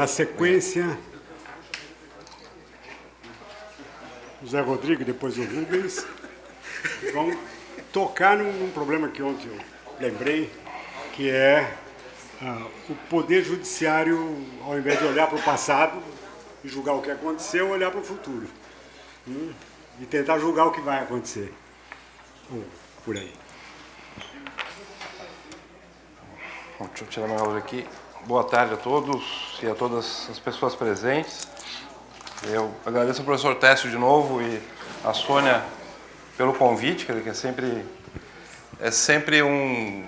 na sequência, José Rodrigo e depois o Rubens vão tocar num problema que ontem eu lembrei, que é o Poder Judiciário, ao invés de olhar para o passado e julgar o que aconteceu, olhar para o futuro. E tentar julgar o que vai acontecer. Por aí. Bom, deixa eu tirar meu áudio aqui. Boa tarde a todos e a todas as pessoas presentes. Eu agradeço ao professor Técio de novo e a Sônia pelo convite, que é sempre um...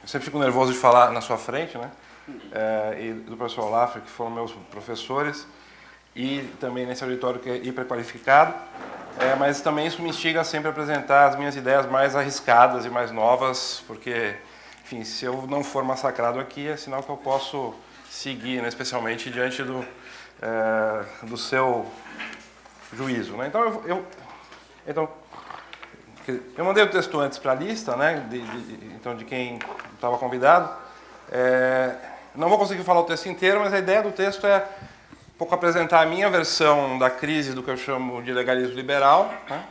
Eu sempre fico nervoso de falar na sua frente, né? E do professor Olafra, que foram meus professores, e também nesse auditório que é hiperqualificado. Mas também isso me instiga sempre a apresentar as minhas ideias mais arriscadas e mais novas, porque, enfim, se eu não for massacrado aqui, é sinal que eu posso seguir, né? Especialmente diante do seu juízo, né? Então, eu mandei o texto antes para a lista, né? Então, de quem estava convidado. Não vou conseguir falar o texto inteiro, mas a ideia do texto é um pouco apresentar a minha versão da crise do que eu chamo de legalismo liberal, né?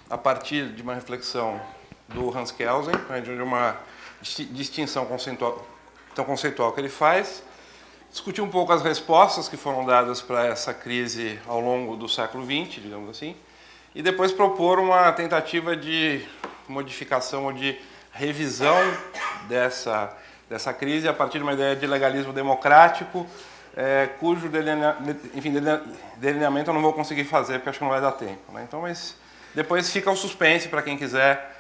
A partir de uma reflexão do Hans Kelsen, né? De uma distinção conceitual que ele faz, discutir um pouco as respostas que foram dadas para essa crise ao longo do século XX, digamos assim, e depois propor uma tentativa de modificação ou de revisão dessa crise a partir de uma ideia de legalismo democrático, cujo delineamento eu não vou conseguir fazer porque acho que não vai dar tempo, né? Então, mas depois fica o suspense para quem quiser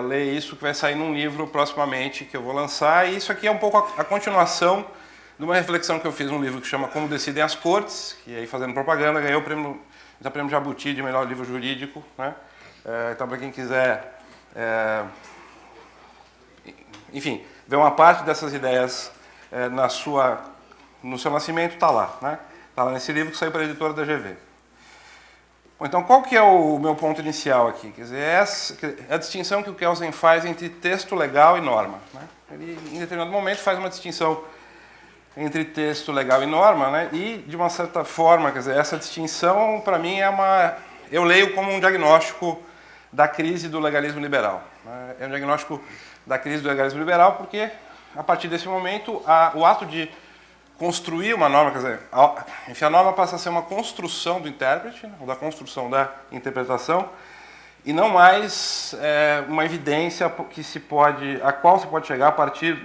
ler isso, que vai sair num livro proximamente que eu vou lançar. E isso aqui é um pouco a continuação de uma reflexão que eu fiz num livro que chama Como Decidem as Cortes, que aí, fazendo propaganda, ganhou o prêmio Jabuti de melhor livro jurídico, né? Então, para quem quiser, enfim, ver uma parte dessas ideias no seu nascimento, está lá, né? Está lá nesse livro que saiu pela editora da GV. Bom, então, qual que é o meu ponto inicial aqui? Quer dizer, é a distinção que o Kelsen faz entre texto legal e norma, né? Ele, em determinado momento, faz uma distinção entre texto legal e norma, né? E, de uma certa forma, quer dizer, essa distinção, para mim, eu leio como um diagnóstico da crise do legalismo liberal, né? É um diagnóstico da crise do legalismo liberal porque, a partir desse momento, o ato de construir uma norma, quer dizer, a norma passa a ser uma construção do intérprete, né, ou da construção da interpretação, e não mais uma evidência a qual se pode chegar a partir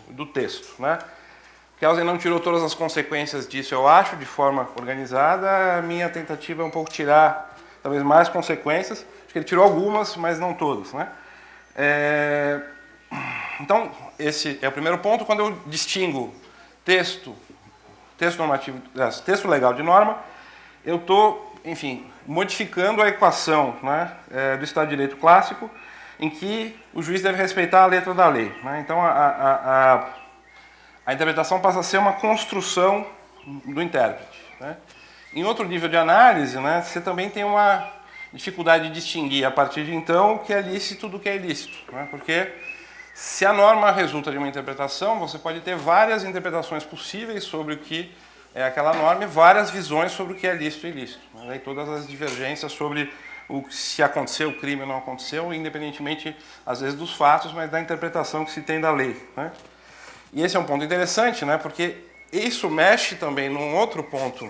do texto, né? Kelsen não tirou todas as consequências disso, eu acho, de forma organizada. A minha tentativa é um pouco tirar, talvez, mais consequências. Acho que ele tirou algumas, mas não todas, né? Então, esse é o primeiro ponto. Quando eu distingo texto normativo, texto legal de norma, eu estou, enfim, modificando a equação, né, do Estado de Direito clássico, em que o juiz deve respeitar a letra da lei, né? Então, a interpretação passa a ser uma construção do intérprete, né? Em outro nível de análise, né, você também tem uma dificuldade de distinguir, a partir de então, o que é lícito do que é ilícito, né? Porque se a norma resulta de uma interpretação, você pode ter várias interpretações possíveis sobre o que é aquela norma e várias visões sobre o que é lícito e ilícito, né? E todas as divergências sobre se aconteceu o crime ou não aconteceu, independentemente, às vezes, dos fatos, mas da interpretação que se tem da lei, né? E esse é um ponto interessante, né? Porque isso mexe também num outro ponto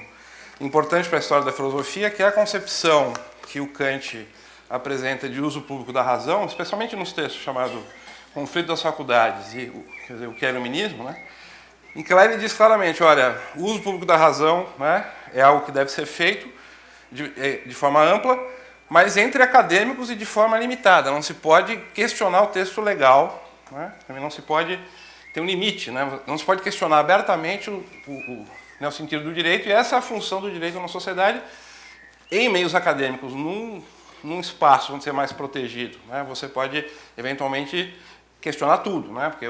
importante para a história da filosofia, que é a concepção que o Kant apresenta de uso público da razão, especialmente nos textos chamados Conflito das Faculdades e quer dizer, o que é iluminismo, né? Em que lá ele diz claramente, olha, o uso público da razão, né, é algo que deve ser feito de forma ampla, mas entre acadêmicos e de forma limitada. Não se pode questionar o texto legal, né? Também não se pode ter um limite, né? Não se pode questionar abertamente o sentido do direito, e essa é a função do direito na sociedade, em meios acadêmicos, num espaço onde você é mais protegido, né? Você pode, eventualmente, questionar tudo, né? Porque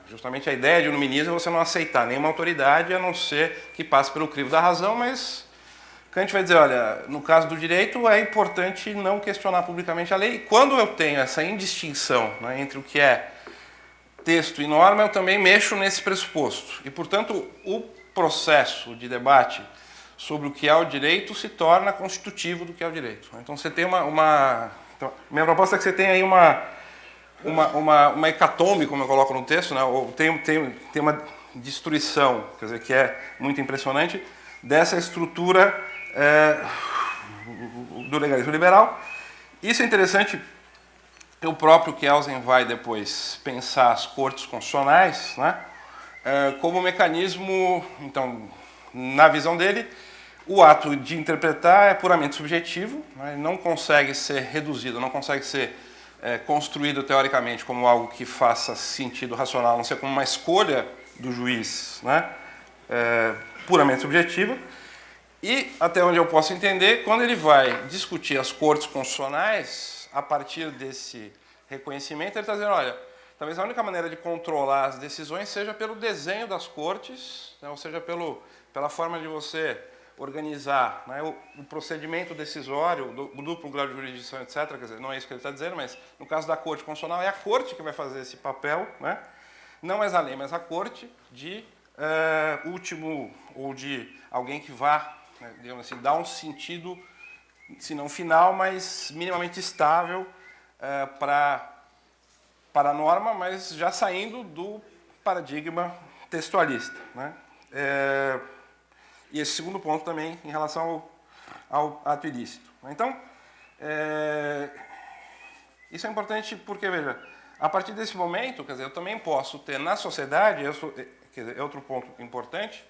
justamente a ideia de iluminismo é você não aceitar nenhuma autoridade, a não ser que passe pelo crivo da razão, mas Kant vai dizer, olha, no caso do direito é importante não questionar publicamente a lei. E quando eu tenho essa indistinção, né, entre o que é texto e norma, eu também mexo nesse pressuposto. E, portanto, o processo de debate sobre o que é o direito se torna constitutivo do que é o direito. Então, você tem então, minha proposta é que você tenha aí uma hecatombe, como eu coloco no texto, né? Ou tem uma destruição, quer dizer, que é muito impressionante, dessa estrutura do legalismo liberal. Isso é interessante. O próprio Kelsen vai depois pensar as cortes constitucionais, né, como mecanismo, então, na visão dele, o ato de interpretar é puramente subjetivo, né, não consegue ser reduzido, não consegue ser construído teoricamente como algo que faça sentido racional, a não ser como uma escolha do juiz, né, puramente subjetiva. E, até onde eu posso entender, quando ele vai discutir as cortes constitucionais, a partir desse reconhecimento, ele está dizendo, olha, talvez a única maneira de controlar as decisões seja pelo desenho das cortes, né, ou seja, pela forma de você organizar, né, o procedimento decisório, o duplo grau de jurisdição, etc. Quer dizer, não é isso que ele está dizendo, mas no caso da Corte Constitucional, é a Corte que vai fazer esse papel, né, não mais a lei, mas a Corte de último, ou de alguém que vá, né, digamos assim, dar um sentido, se não final, mas minimamente estável para a norma, mas já saindo do paradigma textualista, né? E esse segundo ponto também em relação ao ato ilícito. Então, isso é importante porque, veja, a partir desse momento, quer dizer, eu também posso ter na sociedade, quer dizer, é outro ponto importante,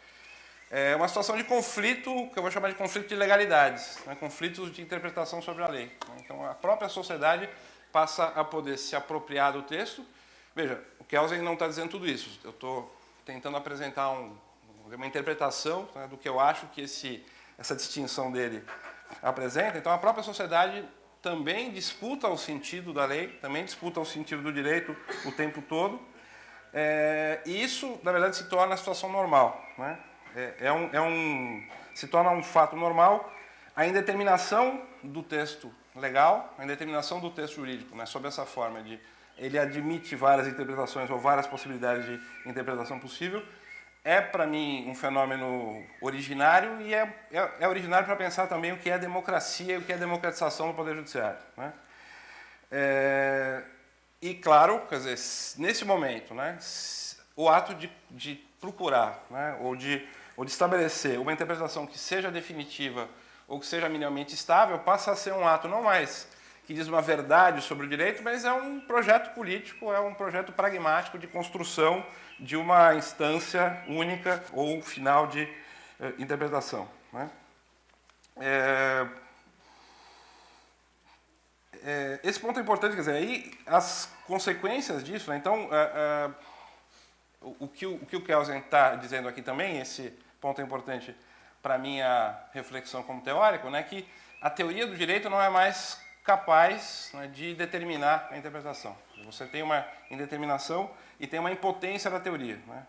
uma situação de conflito, que eu vou chamar de conflito de legalidades, né, conflitos de interpretação sobre a lei. Então, a própria sociedade passa a poder se apropriar do texto. Veja, o Kelsen não está dizendo tudo isso. Eu estou tentando apresentar uma interpretação, né, do que eu acho que essa distinção dele apresenta. Então, a própria sociedade também disputa o sentido da lei, também disputa o sentido do direito o tempo todo. E isso, na verdade, se torna a situação normal, né? Se torna um fato normal a indeterminação do texto legal, a indeterminação do texto jurídico, né, sob essa forma de ele admite várias interpretações ou várias possibilidades de interpretação possível, para mim, um fenômeno originário e é originário para pensar também o que é democracia e o que é democratização do Poder Judiciário, né? E, claro, quer dizer, nesse momento, né, o ato de procurar, né, ou de estabelecer uma interpretação que seja definitiva ou que seja minimamente estável, passa a ser um ato não mais que diz uma verdade sobre o direito, mas é um projeto político, é um projeto pragmático de construção de uma instância única ou final de interpretação, né? Esse ponto é importante, quer dizer, aí as consequências disso, né? Então, o que o Kelsen está dizendo aqui também, esse ponto é importante para a minha reflexão como teórico, né, que a teoria do direito não é mais capaz, né, de determinar a interpretação. Você tem uma indeterminação e tem uma impotência da teoria, né?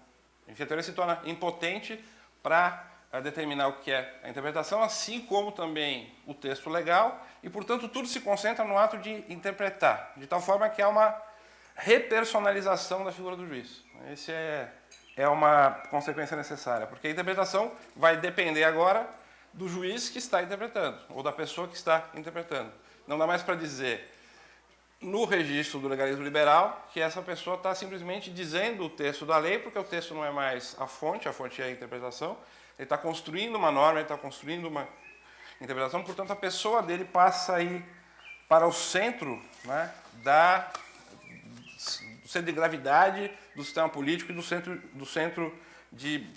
Enfim, a teoria se torna impotente para determinar o que é a interpretação, assim como também o texto legal, e, portanto, tudo se concentra no ato de interpretar, de tal forma que há uma repersonalização da figura do juiz. Esse é uma consequência necessária, porque a interpretação vai depender agora do juiz que está interpretando, ou da pessoa que está interpretando. Não dá mais para dizer, no registro do legalismo liberal, que essa pessoa está simplesmente dizendo o texto da lei, porque o texto não é mais a fonte é a interpretação. Ele está construindo uma norma, ele está construindo uma interpretação, portanto, a pessoa dele passa a ir para o centro, né, do centro de gravidade do sistema político e do centro de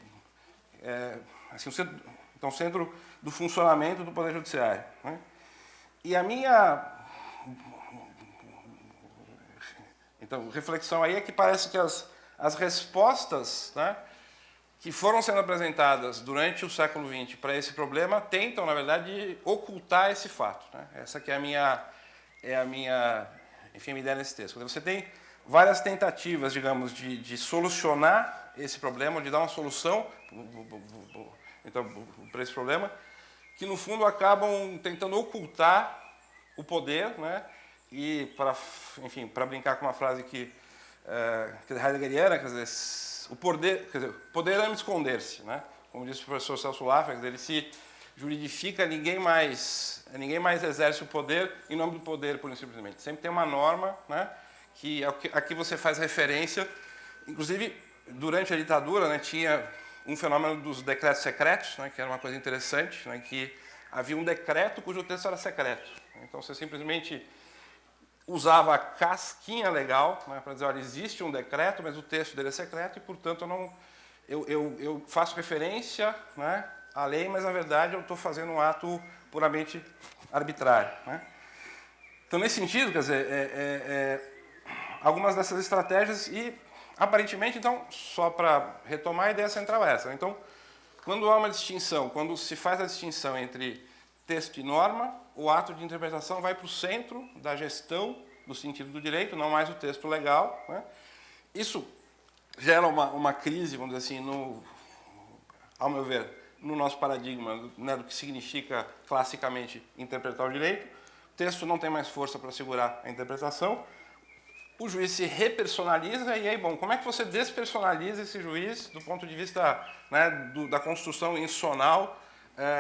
assim, o centro do funcionamento do Poder Judiciário, né? E a minha reflexão aí é que parece que as respostas, né, que foram sendo apresentadas durante o século XX para esse problema tentam, na verdade, ocultar esse fato, né? Essa que é a minha ideia nesse texto. Você tem várias tentativas, digamos, de solucionar esse problema, de dar uma solução para esse problema, que no fundo acabam tentando ocultar o poder, né? E para brincar com uma frase que heideggeriana, quer dizer, o poder ama esconder-se, né? Como disse o professor Celso Laffer, ele se juridifica, ninguém mais exerce o poder em nome do poder, pura e simplesmente. Sempre tem uma norma, né, que aqui você faz referência. Inclusive, durante a ditadura, né, tinha um fenômeno dos decretos secretos, né, que era uma coisa interessante, né, que havia um decreto cujo texto era secreto. Então, você simplesmente usava a casquinha legal, né, para dizer, olha, existe um decreto, mas o texto dele é secreto e, portanto, eu faço referência, né, à lei, mas, na verdade, eu estou fazendo um ato puramente arbitrário, né? Então, nesse sentido, quer dizer, algumas dessas estratégias e, aparentemente, então, só para retomar, a ideia central é essa. Então, quando há uma distinção, quando se faz a distinção entre texto e norma, o ato de interpretação vai para o centro da gestão do sentido do direito, não mais o texto legal, né? Isso gera uma crise, vamos dizer assim, ao meu ver, no nosso paradigma, né, do que significa classicamente interpretar o direito. O texto não tem mais força para segurar a interpretação. O juiz se repersonaliza e aí, bom, como é que você despersonaliza esse juiz do ponto de vista, né, da construção institucional?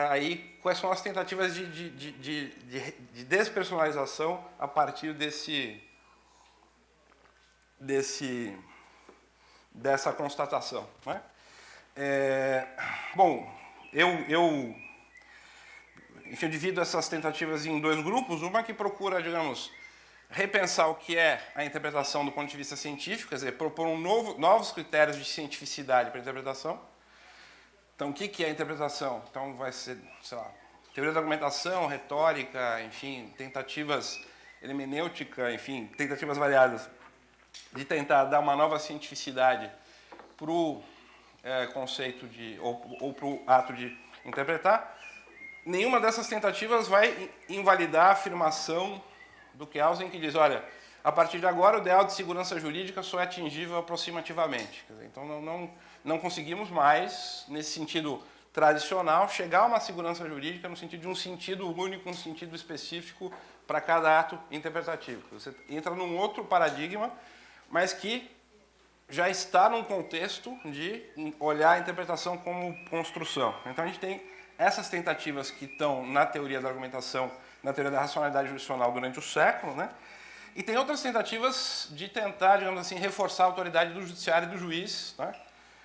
Aí, quais são as tentativas de despersonalização a partir dessa constatação, né? Bom, enfim, eu divido essas tentativas em dois grupos. Uma que procura, digamos, repensar o que é a interpretação do ponto de vista científico, quer dizer, propor novos critérios de cientificidade para a interpretação. Então, o que é a interpretação? Então, vai ser, sei lá, teoria da argumentação, retórica, enfim, tentativas hermenêutica, enfim, tentativas variadas de tentar dar uma nova cientificidade para o conceito ou para o ato de interpretar. Nenhuma dessas tentativas vai invalidar a afirmação do Kelsen, que diz, olha, a partir de agora o ideal de segurança jurídica só é atingível aproximativamente. Quer dizer, então não conseguimos mais, nesse sentido tradicional, chegar a uma segurança jurídica no sentido de um sentido único, um sentido específico para cada ato interpretativo. Você entra num outro paradigma, mas que já está num contexto de olhar a interpretação como construção. Então a gente tem essas tentativas que estão na teoria da argumentação, na teoria da racionalidade jurisdicional durante o século, né? E tem outras tentativas de tentar, digamos assim, reforçar a autoridade do judiciário e do juiz, né?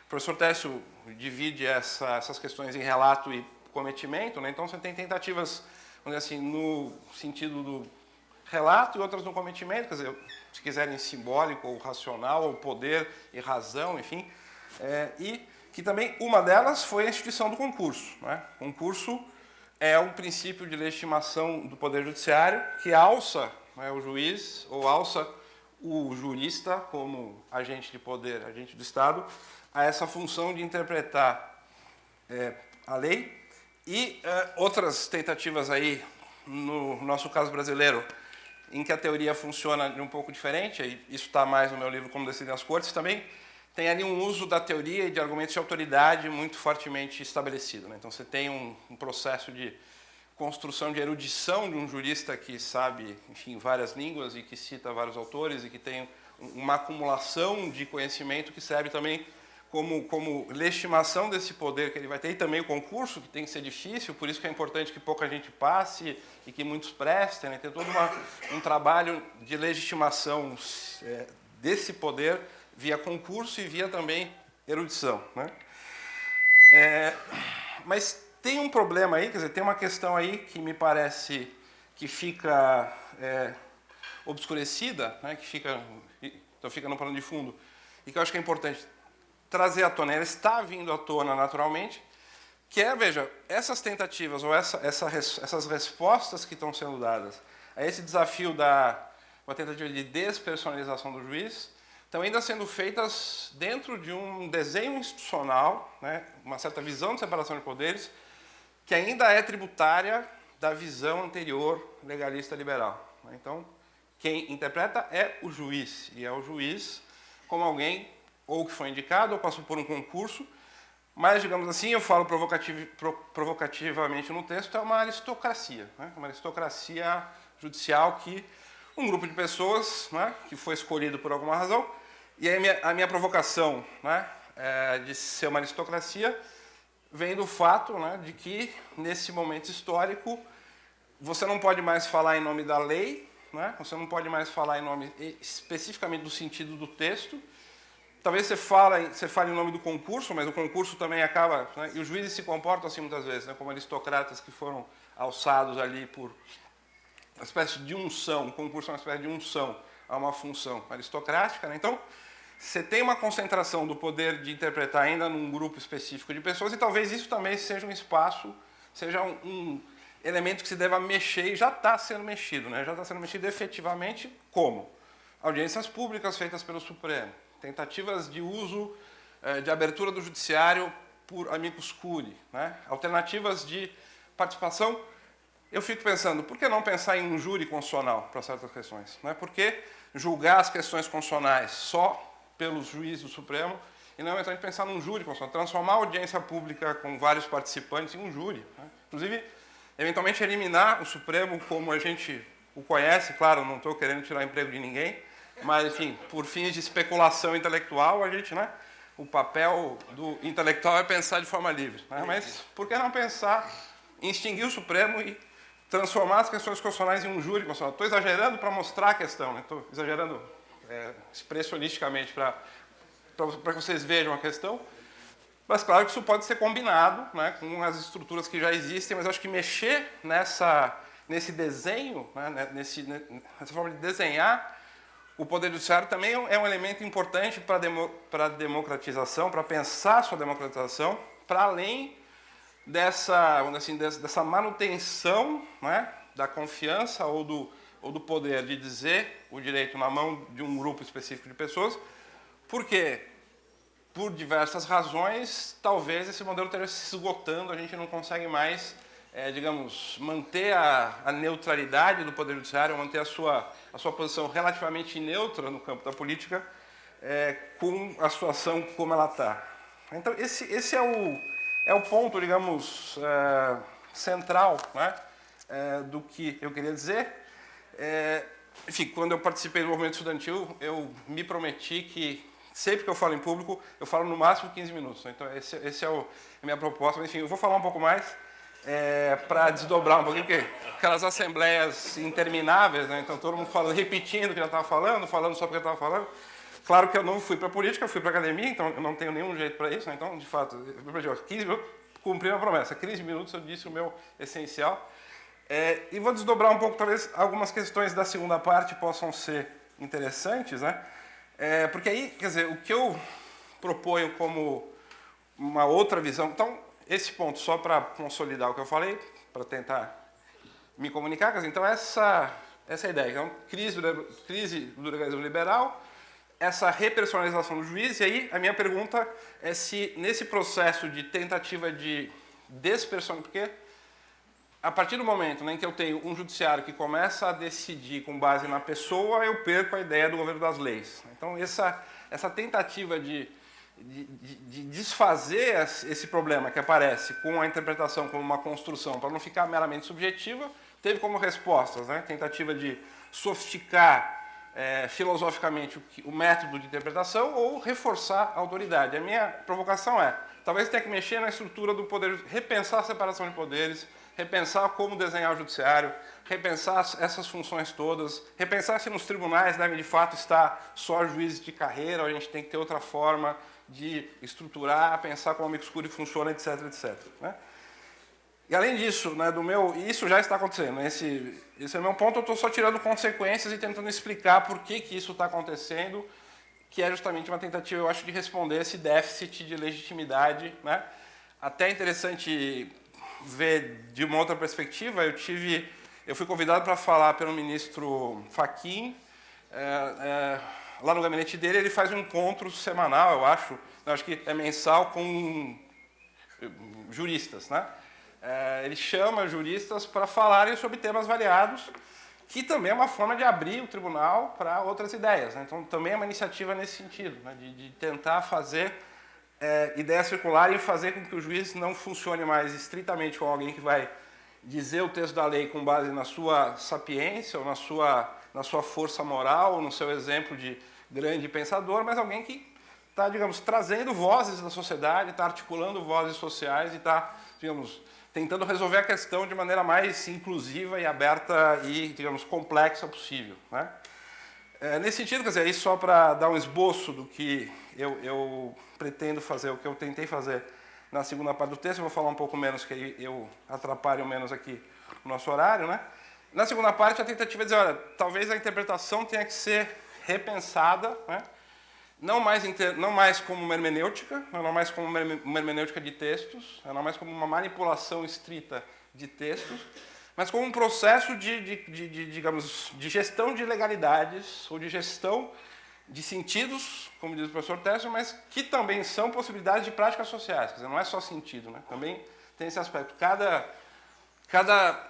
O professor Técio divide essas questões em relato e cometimento, né? Então você tem tentativas, vamos dizer assim, no sentido do relato e outras no cometimento, quer dizer, se quiserem simbólico ou racional, ou poder e razão, enfim. E que também uma delas foi a instituição do concurso, né? O concurso é um princípio de legitimação do poder judiciário que alça, né, o juiz ou alça o jurista como agente de poder, agente do Estado, a essa função de interpretar a lei. E outras tentativas aí, no nosso caso brasileiro, em que a teoria funciona de um pouco diferente, e isso está mais no meu livro Como Decidem as Cortes também, tem ali um uso da teoria e de argumentos de autoridade muito fortemente estabelecido, né? Então você tem um processo de construção de erudição de um jurista que sabe, enfim, várias línguas e que cita vários autores e que tem uma acumulação de conhecimento que serve também como legitimação desse poder que ele vai ter, e também o concurso, que tem que ser difícil, por isso que é importante que pouca gente passe e que muitos prestem, né? Tem todo um trabalho de legitimação desse poder via concurso e via também erudição, né? Mas tem um problema aí, quer dizer, tem uma questão aí que me parece que fica obscurecida, né? Então fica no plano de fundo, e que eu acho que é importante trazer à tona, ela está vindo à tona naturalmente, que é, veja, essas tentativas ou essas respostas que estão sendo dadas a esse desafio uma tentativa de despersonalização do juiz, estão ainda sendo feitas dentro de um desenho institucional, né, uma certa visão de separação de poderes, que ainda é tributária da visão anterior legalista liberal. Então, quem interpreta é o juiz, e é o juiz como alguém ou que foi indicado, ou passou por um concurso, mas, digamos assim, eu falo provocativamente no texto, é uma aristocracia, né? Uma aristocracia judicial que um grupo de pessoas, né, que foi escolhido por alguma razão E aí a minha provocação, né, de ser uma aristocracia vem do fato, né, de que, nesse momento histórico, você não pode mais falar em nome da lei, né, você não pode mais falar em nome especificamente do sentido do texto. Talvez você fale em nome do concurso, mas o concurso também acaba... Né, e os juízes se comportam assim muitas vezes, né, como aristocratas que foram alçados ali por uma espécie de unção. O concurso é uma espécie de unção a uma função aristocrática, né? Então, você tem uma concentração do poder de interpretar ainda num grupo específico de pessoas, e talvez isso também seja um espaço, seja um elemento que se deva mexer, e já está sendo mexido, né? Já está sendo mexido efetivamente como? Audiências públicas feitas pelo Supremo, tentativas de uso, de abertura do judiciário por amicus curiae, né? Alternativas de participação. Eu fico pensando, por que não pensar em um júri constitucional para certas questões? Né? Por que julgar as questões constitucionais só pelos juízes do Supremo e não eventualmente pensar num júri constitucional, transformar a audiência pública com vários participantes em um júri, né? Inclusive, eventualmente eliminar o Supremo como a gente o conhece, claro, não estou querendo tirar emprego de ninguém, mas, enfim, por fins de especulação intelectual, a gente, né, o papel do intelectual é pensar de forma livre, né? Mas por que não pensar em extinguir o Supremo e transformar as questões constitucionais em um júri constitucional? Estou exagerando para mostrar a questão, né? Estou exagerando expressionisticamente para que vocês vejam a questão, mas claro que isso pode ser combinado, né, com as estruturas que já existem, mas eu acho que mexer nesse desenho, né, nessa forma de desenhar o Poder Judiciário também é um elemento importante para a democratização, para pensar a sua democratização, para além dessa manutenção, né, da confiança ou do poder de dizer o direito na mão de um grupo específico de pessoas, porque, por diversas razões, talvez esse modelo esteja se esgotando, a gente não consegue mais, digamos, manter a neutralidade do Poder Judiciário, manter a sua posição relativamente neutra no campo da política, com a situação como ela está. Então, esse é o ponto, digamos, central, né, do que eu queria dizer. Enfim, quando eu participei do movimento estudantil, eu me prometi que sempre que eu falo em público, eu falo no máximo 15 minutos. Então, esse é a minha proposta. Mas, enfim, eu vou falar um pouco mais para desdobrar um pouquinho, porque aquelas assembleias intermináveis, né? Então todo mundo falando, repetindo o que já estava falando só porque eu estava falando. Claro que eu não fui para a política, eu fui para a academia, então eu não tenho nenhum jeito para isso. Né? Então, de fato, eu 15 minutos, cumpri a promessa. 15 minutos eu disse o meu essencial. E vou desdobrar um pouco, talvez algumas questões da segunda parte possam ser interessantes, né? Porque aí, quer dizer, o que eu proponho como uma outra visão... Então, esse ponto, só para consolidar o que eu falei, para tentar me comunicar, quer dizer, então essa é a ideia. Então, crise do legalismo liberal, essa repersonalização do juiz, e aí a minha pergunta é se nesse processo de tentativa de despersonalização, porque a partir do momento, né, em que eu tenho um judiciário que começa a decidir com base na pessoa, eu perco a ideia do governo das leis. Então, essa tentativa de desfazer esse problema que aparece com a interpretação como uma construção, para não ficar meramente subjetiva, teve como respostas, né, tentativa de sofisticar filosoficamente o método de interpretação ou reforçar a autoridade. A minha provocação é, talvez tenha que mexer na estrutura do poder, repensar a separação de poderes, repensar como desenhar o judiciário, repensar essas funções todas, repensar se nos tribunais devem de fato estar só juízes de carreira, ou a gente tem que ter outra forma de estruturar, pensar como a amicus curiae funciona, etc, etc. Né? E além disso, né, isso já está acontecendo. Esse é o meu ponto, eu estou só tirando consequências e tentando explicar por que isso está acontecendo, que é justamente uma tentativa, eu acho, de responder esse déficit de legitimidade. Né? Até interessante ver de uma outra perspectiva, eu fui convidado para falar pelo ministro Fachin, lá no gabinete dele, ele faz um encontro semanal, eu acho que é mensal, com juristas, né? Ele chama juristas para falarem sobre temas variados, que também é uma forma de abrir o tribunal para outras ideias. Né? Então, também é uma iniciativa nesse sentido, né? de tentar fazer ideias circularem e fazer com que o juiz não funcione mais estritamente como alguém que vai dizer o texto da lei com base na sua sapiência ou na sua força moral, ou no seu exemplo de grande pensador, mas alguém que está, digamos, trazendo vozes da sociedade, está articulando vozes sociais e está, digamos, tentando resolver a questão de maneira mais inclusiva e aberta e, digamos, complexa possível, né? Nesse sentido, quer dizer, aí só para dar um esboço do que eu pretendo fazer, o que eu tentei fazer na segunda parte do texto, eu vou falar um pouco menos, que eu atrapalho menos aqui o nosso horário, né? Na segunda parte, a tentativa é dizer, olha, talvez a interpretação tenha que ser repensada, né? Não mais como uma hermenêutica, não mais como uma hermenêutica de textos, não mais como uma manipulação estrita de textos, mas como um processo digamos, de gestão de legalidades ou de gestão de sentidos, como diz o professor Tessio, mas que também são possibilidades de práticas sociais. Quer dizer, não é só sentido, né? Também tem esse aspecto. Cada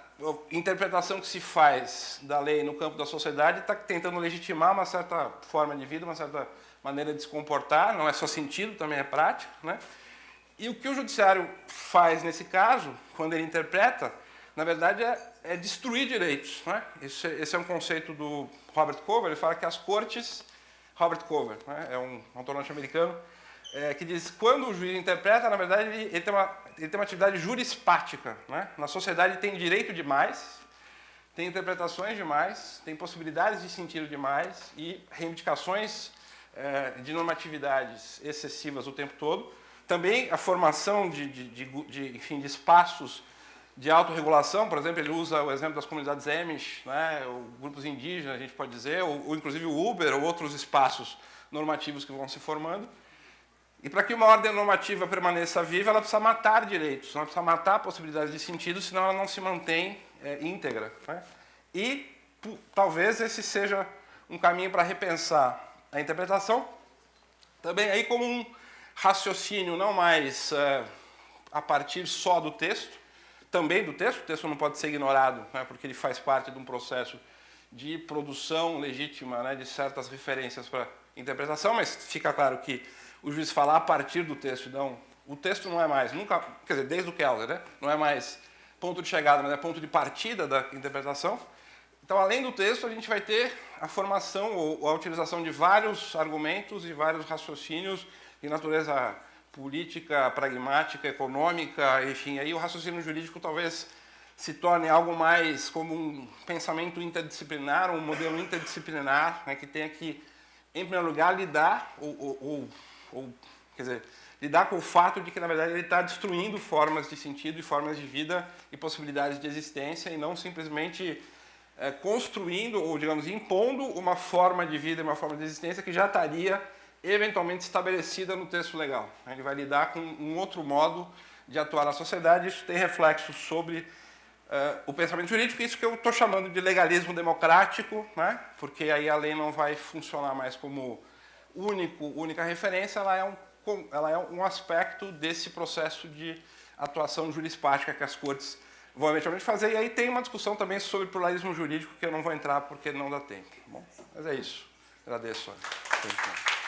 interpretação que se faz da lei no campo da sociedade está tentando legitimar uma certa forma de vida, uma certa maneira de se comportar, não é só sentido, também é prático, né? E o que o judiciário faz nesse caso, quando ele interpreta, na verdade é destruir direitos, né? Esse é um conceito do Robert Cover, ele fala que as cortes... Robert Cover, né? É um autor norte-americano, que diz que quando o juiz interpreta, na verdade, ele tem uma atividade jurispática, né? Na sociedade tem direito demais, tem interpretações demais, tem possibilidades de sentido demais e reivindicações de normatividades excessivas o tempo todo. Também a formação enfim, de espaços de autorregulação, por exemplo, ele usa o exemplo das comunidades Amish, né, ou grupos indígenas, a gente pode dizer, ou inclusive o Uber, ou outros espaços normativos que vão se formando. E para que uma ordem normativa permaneça viva, ela precisa matar direitos, ela precisa matar possibilidades de sentido, senão ela não se mantém íntegra, né? E talvez esse seja um caminho para repensar a interpretação, também aí como um raciocínio não mais a partir só do texto, também do texto, o texto não pode ser ignorado, né, porque ele faz parte de um processo de produção legítima, né, de certas referências para interpretação, mas fica claro que o juiz fala a partir do texto, não, o texto não é mais, nunca, quer dizer, desde o Kelder, né, não é mais ponto de chegada, mas é ponto de partida da interpretação. Então, além do texto, a gente vai ter a formação ou a utilização de vários argumentos e vários raciocínios de natureza política, pragmática, econômica, enfim, aí o raciocínio jurídico talvez se torne algo mais como um pensamento interdisciplinar, um modelo interdisciplinar, né, que tenha que, em primeiro lugar, lidar quer dizer, lidar com o fato de que, na verdade, ele está destruindo formas de sentido e formas de vida e possibilidades de existência e não simplesmente construindo ou, digamos, impondo uma forma de vida e uma forma de existência que já estaria eventualmente estabelecida no texto legal. Ele vai lidar com um outro modo de atuar na sociedade. Isso tem reflexos sobre o pensamento jurídico, isso que eu estou chamando de legalismo democrático, né? Porque aí a lei não vai funcionar mais como única referência, ela é um aspecto desse processo de atuação jurispática que as cortes vão eventualmente fazer. E aí tem uma discussão também sobre pluralismo jurídico que eu não vou entrar porque não dá tempo. Bom, mas é isso. Agradeço a atenção.